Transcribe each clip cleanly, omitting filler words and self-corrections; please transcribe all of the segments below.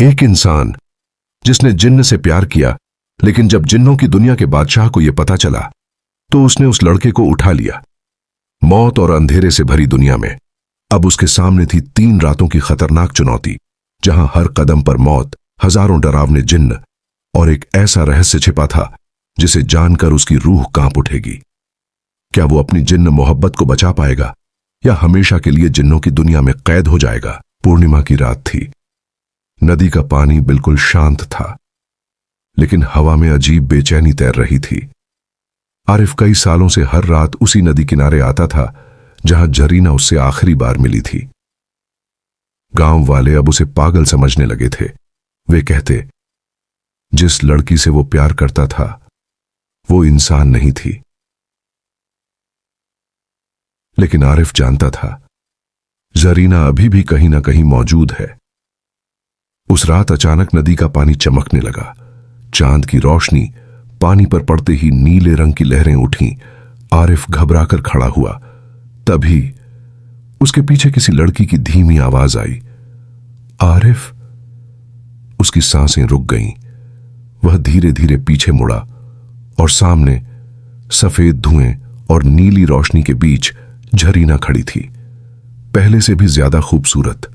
एक इंसान जिसने जिन्न से प्यार किया, लेकिन जब जिन्नों की दुनिया के बादशाह को यह पता चला तो उसने उस लड़के को उठा लिया। मौत और अंधेरे से भरी दुनिया में अब उसके सामने थी 3 रातों की खतरनाक चुनौती, जहां हर कदम पर मौत, हजारों डरावने जिन्न और एक ऐसा रहस्य छिपा था जिसे जानकर उसकी रूह कांप उठेगी। क्या वो अपनी जिन्न मोहब्बत को बचा पाएगा या हमेशा के लिए जिन्नों की दुनिया में कैद हो जाएगा? पूर्णिमा की रात थी। नदी का पानी बिल्कुल शांत था, लेकिन हवा में अजीब बेचैनी तैर रही थी। आरिफ कई सालों से हर रात उसी नदी किनारे आता था जहां जरीना उससे आखिरी बार मिली थी। गांव वाले अब उसे पागल समझने लगे थे। वे कहते, जिस लड़की से वो प्यार करता था वो इंसान नहीं थी। लेकिन आरिफ जानता था जरीना अभी भी कहीं ना कहीं मौजूद है। उस रात अचानक नदी का पानी चमकने लगा। चांद की रोशनी पानी पर पड़ते ही नीले रंग की लहरें उठीं। आरिफ घबराकर खड़ा हुआ। तभी उसके पीछे किसी लड़की की धीमी आवाज आई, आरिफ। उसकी सांसें रुक गईं। वह धीरे धीरे पीछे मुड़ा और सामने सफेद धुएं और नीली रोशनी के बीच जरीना खड़ी थी, पहले से भी ज्यादा खूबसूरत।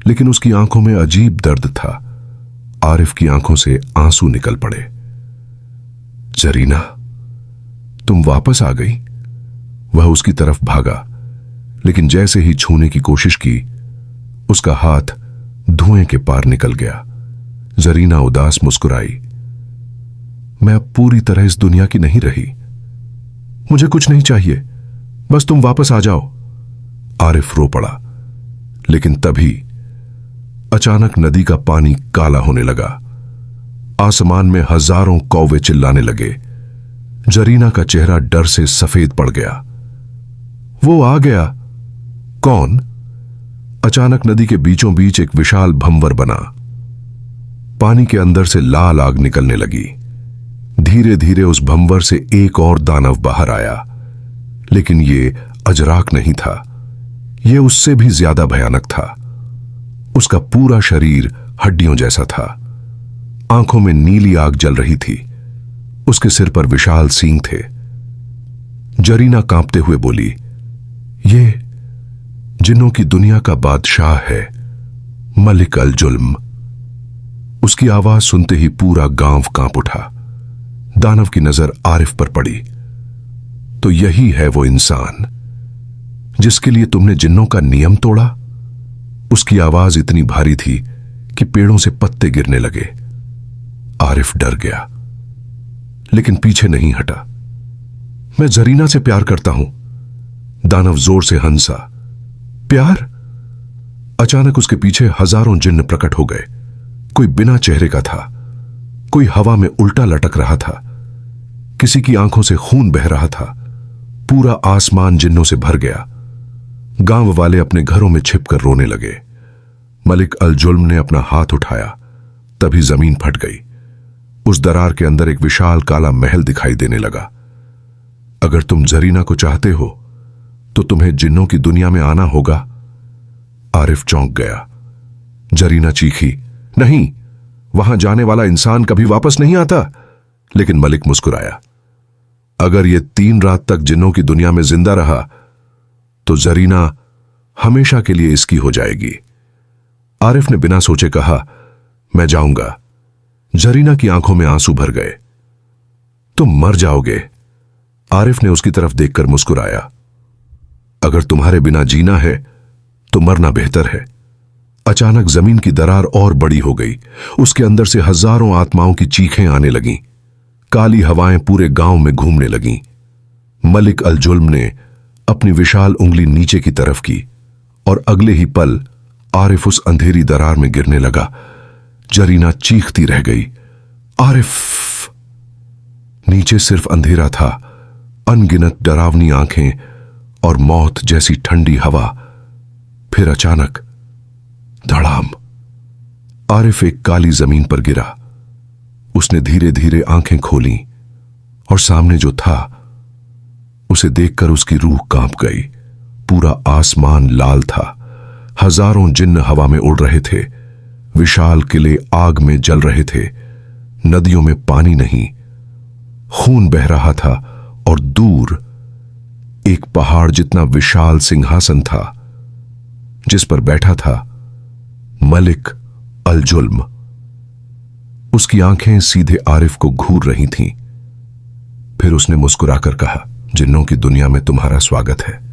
लेकिन उसकी आंखों में अजीब दर्द था। आरिफ की आंखों से आंसू निकल पड़े। जरीना, तुम वापस आ गई। वह उसकी तरफ भागा, लेकिन जैसे ही छूने की कोशिश की, उसका हाथ धुएं के पार निकल गया। जरीना उदास मुस्कुराई। मैं अब पूरी तरह इस दुनिया की नहीं रही। मुझे कुछ नहीं चाहिए, बस तुम वापस आ जाओ। आरिफ रो पड़ा। लेकिन तभी अचानक नदी का पानी काला होने लगा। आसमान में हजारों कौवे चिल्लाने लगे। जरीना का चेहरा डर से सफेद पड़ गया। वो आ गया। कौन? अचानक नदी के बीचों बीच एक विशाल भंवर बना। पानी के अंदर से लाल आग निकलने लगी। धीरे धीरे उस भंवर से एक और दानव बाहर आया, लेकिन ये अजराक नहीं था। यह उससे भी ज्यादा भयानक था। उसका पूरा शरीर हड्डियों जैसा था। आंखों में नीली आग जल रही थी। उसके सिर पर विशाल सींग थे। जरीना कांपते हुए बोली, ये जिन्नों की दुनिया का बादशाह है, मलिक अल जुल्म। उसकी आवाज सुनते ही पूरा गांव कांप उठा। दानव की नजर आरिफ पर पड़ी। तो यही है वो इंसान जिसके लिए तुमने जिन्नों का नियम तोड़ा? उसकी आवाज इतनी भारी थी कि पेड़ों से पत्ते गिरने लगे। आरिफ डर गया, लेकिन पीछे नहीं हटा। मैं जरीना से प्यार करता हूं। दानव जोर से हंसा। प्यार? अचानक उसके पीछे हजारों जिन्न प्रकट हो गए। कोई बिना चेहरे का था, कोई हवा में उल्टा लटक रहा था, किसी की आंखों से खून बह रहा था। पूरा आसमान जिन्नों से भर गया। गांव वाले अपने घरों में छिपकर रोने लगे। मलिक अल जुल्म ने अपना हाथ उठाया, तभी जमीन फट गई। उस दरार के अंदर एक विशाल काला महल दिखाई देने लगा। अगर तुम जरीना को चाहते हो तो तुम्हें जिन्नों की दुनिया में आना होगा। आरिफ चौंक गया। जरीना चीखी, नहीं, वहां जाने वाला इंसान कभी वापस नहीं आता। लेकिन मलिक मुस्कुराया। अगर यह 3 रात तक जिन्नों की दुनिया में जिंदा रहा तो जरीना हमेशा के लिए इसकी हो जाएगी। आरिफ ने बिना सोचे कहा, मैं जाऊंगा। जरीना की आंखों में आंसू भर गए। तुम मर जाओगे। आरिफ ने उसकी तरफ देखकर मुस्कुराया। अगर तुम्हारे बिना जीना है तो मरना बेहतर है। अचानक जमीन की दरार और बड़ी हो गई। उसके अंदर से हजारों आत्माओं की चीखें आने लगीं। काली हवाएं पूरे गांव में घूमने लगीं। मलिक अल जुल्म ने अपनी विशाल उंगली नीचे की तरफ की और अगले ही पल आरिफ उस अंधेरी दरार में गिरने लगा। जरीना चीखती रह गई, आरिफ! नीचे सिर्फ अंधेरा था, अनगिनत डरावनी आंखें और मौत जैसी ठंडी हवा। फिर अचानक धड़ाम! आरिफ एक काली जमीन पर गिरा। उसने धीरे धीरे आंखें खोलीं और सामने जो था उसे देखकर उसकी रूह कांप गई। पूरा आसमान लाल था। हजारों जिन्न हवा में उड़ रहे थे। विशाल किले आग में जल रहे थे, नदियों में पानी नहीं, खून बह रहा था और दूर एक पहाड़ जितना विशाल सिंहासन था जिस पर बैठा था मलिक अल जुल्म। उसकी आंखें सीधे आरिफ को घूर रही थीं। फिर उसने मुस्कुराकर कहा, जिन्नों की दुनिया में तुम्हारा स्वागत है।